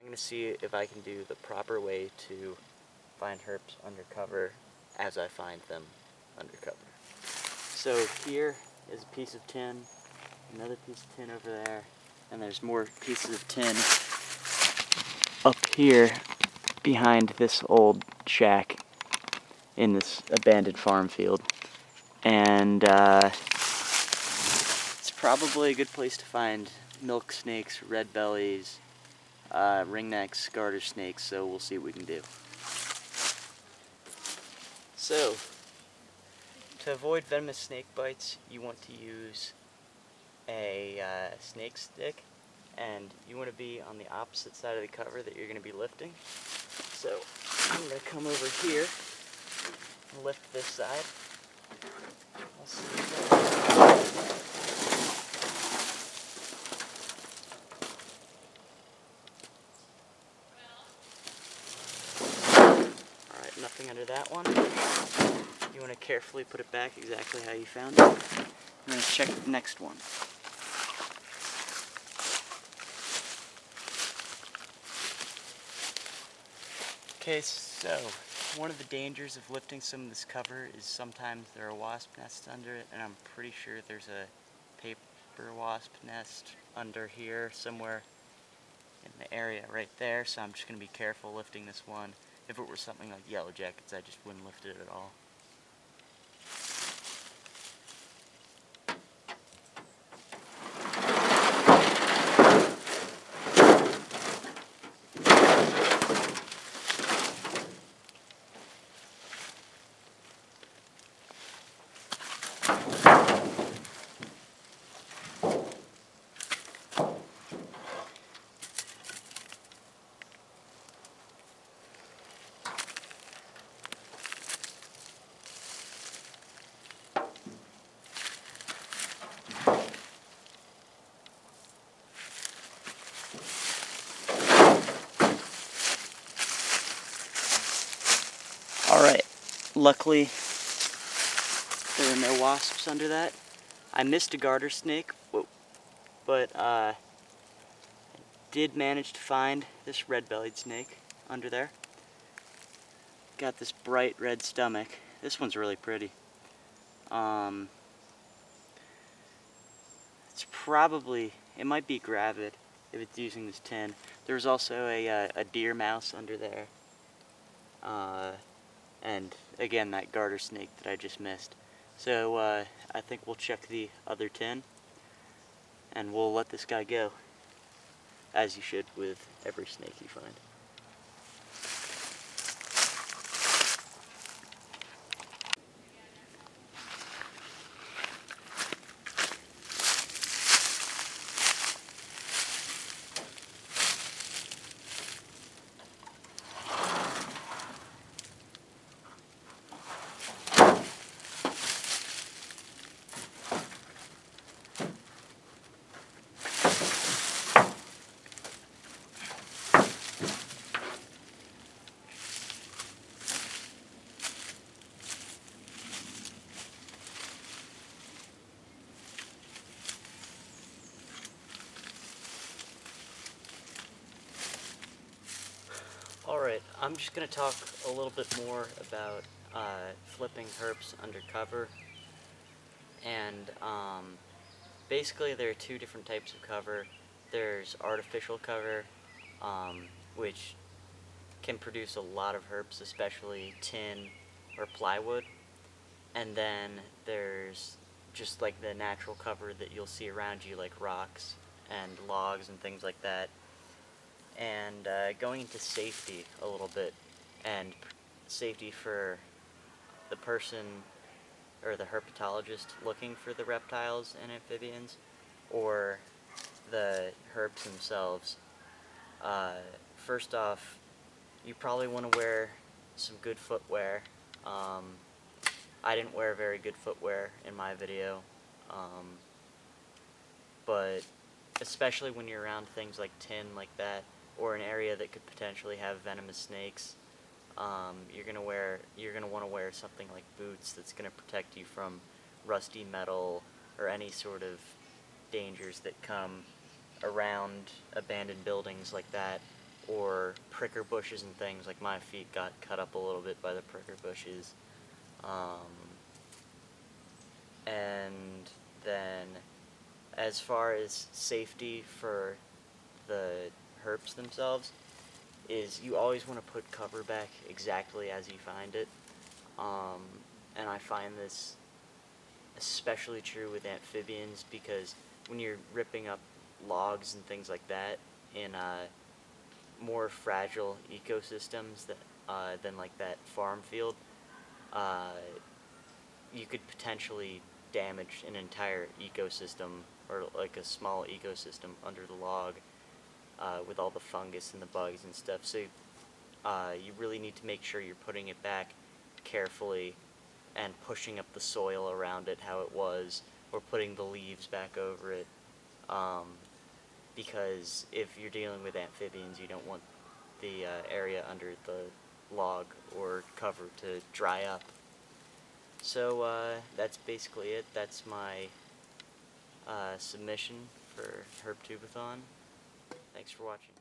I'm going to see if I can do the proper way to find herps undercover as I find them undercover. So here is a piece of tin, another piece of tin over there, and there's more pieces of tin up here behind this old shack in this abandoned farm field. And it's probably a good place to find milk snakes, red bellies, ringnecks, garter snakes, so we'll see what we can do. So, to avoid venomous snake bites, you want to use a snake stick, and you want to be on the opposite side of the cover that you're going to be lifting. So, I'm going to come over here and lift this side. We'll see. Alright, nothing under that one. You want to carefully put it back exactly how you found it. I'm going to check the next one. Okay, so one of the dangers of lifting some of this cover is sometimes there are wasp nests under it, and I'm pretty sure there's a paper wasp nest under here somewhere in the area right there, so I'm just going to be careful lifting this one. If it were something like yellow jackets, I just wouldn't lift it at all. Alright, luckily there were no wasps under that. I missed a garter snake, but did manage to find this red-bellied snake under there. Got this bright red stomach. This one's really pretty. It's probably, it might be gravid if it's using this tin. There's also a deer mouse under there. And again, that garter snake that I just missed. So I think we'll check the other tin, and we'll let this guy go, as you should with every snake you find. Alright, I'm just going to talk a little bit more about flipping herps undercover. And basically there are two different types of cover. There's artificial cover, which can produce a lot of herps, especially tin or plywood. And then there's just like the natural cover that you'll see around you, like rocks and logs and things like that. And going into safety a little bit, and safety for the person or the herpetologist looking for the reptiles and amphibians, or the herps themselves. First off, you probably want to wear some good footwear. I didn't wear very good footwear in my video, but especially when you're around things like tin like that, or an area that could potentially have venomous snakes, you're gonna want to wear something like boots that's gonna protect you from rusty metal or any sort of dangers that come around abandoned buildings like that, or pricker bushes and things. Like my feet got cut up a little bit by the pricker bushes. And then as far as safety for the herps themselves, is you always want to put cover back exactly as you find it. And I find this especially true with amphibians because when you're ripping up logs and things like that in more fragile ecosystems than like that farm field, uh, you could potentially damage an entire ecosystem or like a small ecosystem under the log with all the fungus and the bugs and stuff. So you really need to make sure you're putting it back carefully and pushing up the soil around it how it was, or putting the leaves back over it. Because if you're dealing with amphibians, you don't want the area under the log or cover to dry up. So that's basically it. That's my submission for Herptubeathon. Thanks for watching.